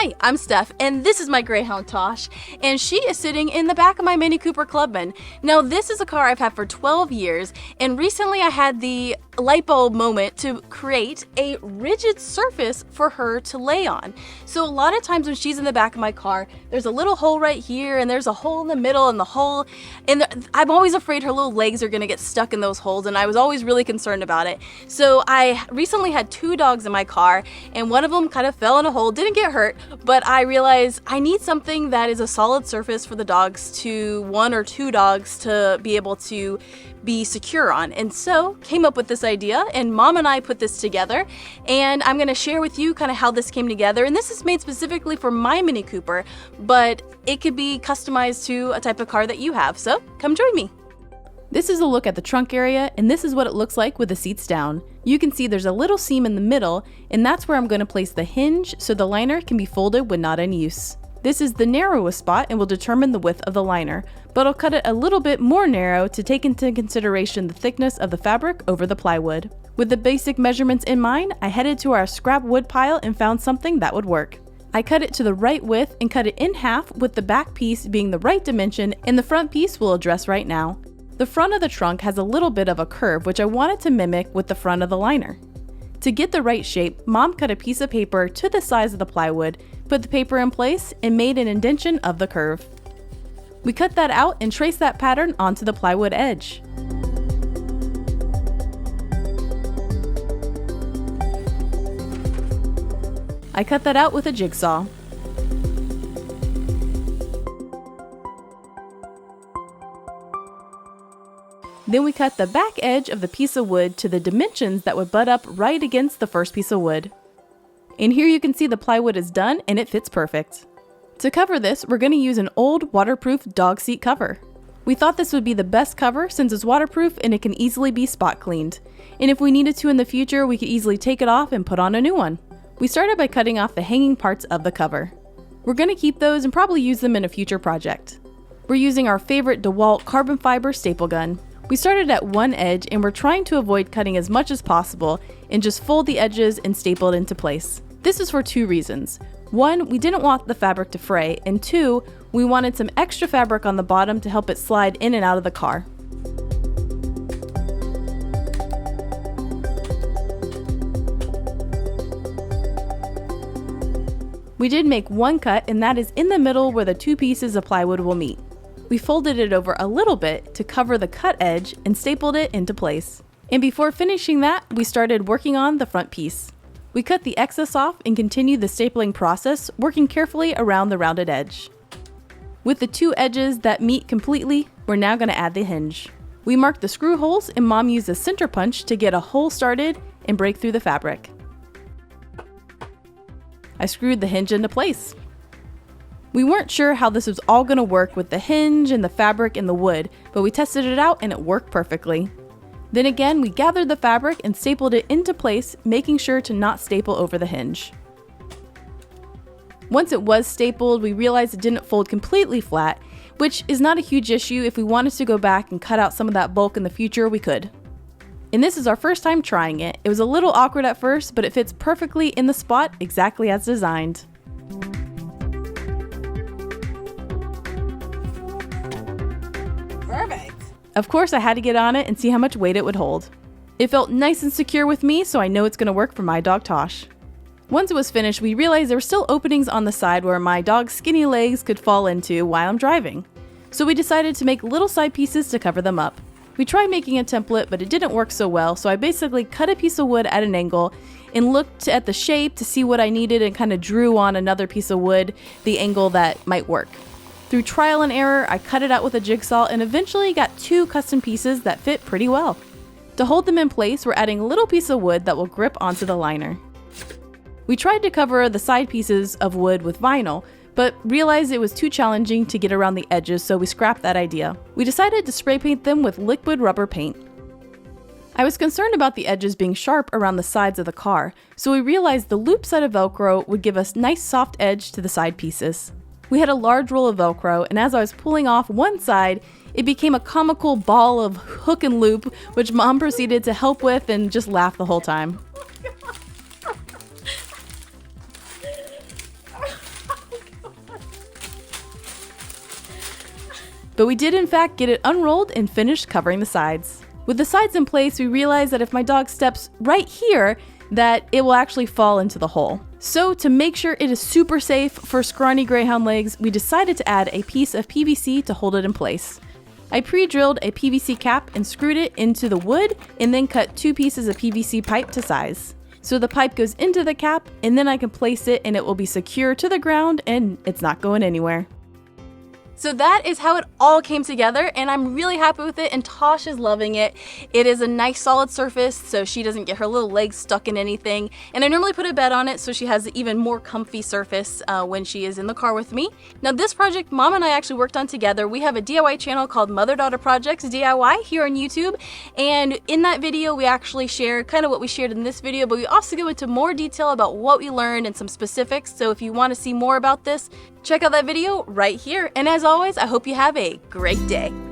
Hi, I'm Steph, and this is my Greyhound Tosh, and she is sitting in the back of my Mini Cooper Clubman. Now, this is a car I've had for 12 years, and recently I had the light bulb moment to create a rigid surface for her to lay on. So a lot of times when she's in the back of my car, there's a little hole right here, and there's a hole in the middle, and the hole, I'm always afraid her little legs are gonna get stuck in those holes, and I was always really concerned about it. So I recently had 2 dogs in my car, and one of them kind of fell in a hole, didn't get hurt, but I realized I need something that is a solid surface for the dogs to, 1 or 2 dogs to be able to be secure on. And so came up with this idea, and Mom and I put this together, and I'm going to share with you kind of how this came together. And this is made specifically for my Mini Cooper, but it could be customized to a type of car that you have. So come join me. This is a look at the trunk area, and this is what it looks like with the seats down. You can see there's a little seam in the middle, and that's where I'm going to place the hinge so the liner can be folded when not in use. This is the narrowest spot and will determine the width of the liner, but I'll cut it a little bit more narrow to take into consideration the thickness of the fabric over the plywood. With the basic measurements in mind, I headed to our scrap wood pile and found something that would work. I cut it to the right width and cut it in half, with the back piece being the right dimension and the front piece we'll address right now. The front of the trunk has a little bit of a curve, which I wanted to mimic with the front of the liner. To get the right shape, Mom cut a piece of paper to the size of the plywood, put the paper in place, and made an indentation of the curve. We cut that out and traced that pattern onto the plywood edge. I cut that out with a jigsaw. Then we cut the back edge of the piece of wood to the dimensions that would butt up right against the first piece of wood. And here you can see the plywood is done and it fits perfect. To cover this, we're going to use an old waterproof dog seat cover. We thought this would be the best cover since it's waterproof and it can easily be spot cleaned. And if we needed to in the future, we could easily take it off and put on a new one. We started by cutting off the hanging parts of the cover. We're going to keep those and probably use them in a future project. We're using our favorite DeWalt carbon fiber staple gun. We started at one edge and we're trying to avoid cutting as much as possible and just fold the edges and staple it into place. This is for 2 reasons. 1, we didn't want the fabric to fray, and 2, we wanted some extra fabric on the bottom to help it slide in and out of the car. We did make one cut, and that is in the middle where the 2 pieces of plywood will meet. We folded it over a little bit to cover the cut edge and stapled it into place. And before finishing that, we started working on the front piece. We cut the excess off and continued the stapling process, working carefully around the rounded edge. With the 2 edges that meet completely, we're now going to add the hinge. We marked the screw holes, and Mom used a center punch to get a hole started and break through the fabric. I screwed the hinge into place. We weren't sure how this was all going to work with the hinge and the fabric and the wood, but we tested it out and it worked perfectly. Then again, we gathered the fabric and stapled it into place, making sure to not staple over the hinge. Once it was stapled, we realized it didn't fold completely flat, which is not a huge issue. If we wanted to go back and cut out some of that bulk in the future, we could. And this is our first time trying it. It was a little awkward at first, but it fits perfectly in the spot exactly as designed. Perfect. Of course, I had to get on it and see how much weight it would hold. It felt nice and secure with me, so I know it's going to work for my dog Tosh. Once it was finished, we realized there were still openings on the side where my dog's skinny legs could fall into while I'm driving. So we decided to make little side pieces to cover them up. We tried making a template, but it didn't work so well, so I basically cut a piece of wood at an angle and looked at the shape to see what I needed and kind of drew on another piece of wood the angle that might work. Through trial and error, I cut it out with a jigsaw and eventually got 2 custom pieces that fit pretty well. To hold them in place, we're adding a little piece of wood that will grip onto the liner. We tried to cover the side pieces of wood with vinyl, but realized it was too challenging to get around the edges, so we scrapped that idea. We decided to spray paint them with liquid rubber paint. I was concerned about the edges being sharp around the sides of the car, so we realized the loop side of Velcro would give us nice soft edge to the side pieces. We had a large roll of Velcro, and as I was pulling off one side, it became a comical ball of hook and loop, which Mom proceeded to help with and just laugh the whole time. But we did in fact get it unrolled and finished covering the sides. With the sides in place, we realized that if my dog steps right here, that it will actually fall into the hole. So to make sure it is super safe for scrawny Greyhound legs, we decided to add a piece of PVC to hold it in place. I pre-drilled a PVC cap and screwed it into the wood and then cut 2 pieces of PVC pipe to size. So the pipe goes into the cap and then I can place it and it will be secure to the ground and it's not going anywhere. So that is how it all came together, and I'm really happy with it, and Tosh is loving it. It is a nice solid surface so she doesn't get her little legs stuck in anything, and I normally put a bed on it so she has an even more comfy surface when she is in the car with me. Now this project Mom and I actually worked on together. We have a DIY channel called Mother Daughter Projects DIY here on YouTube, and in that video we actually share kind of what we shared in this video, but we also go into more detail about what we learned and some specifics. So if you want to see more about this, check out that video right here. And as always, I hope you have a great day.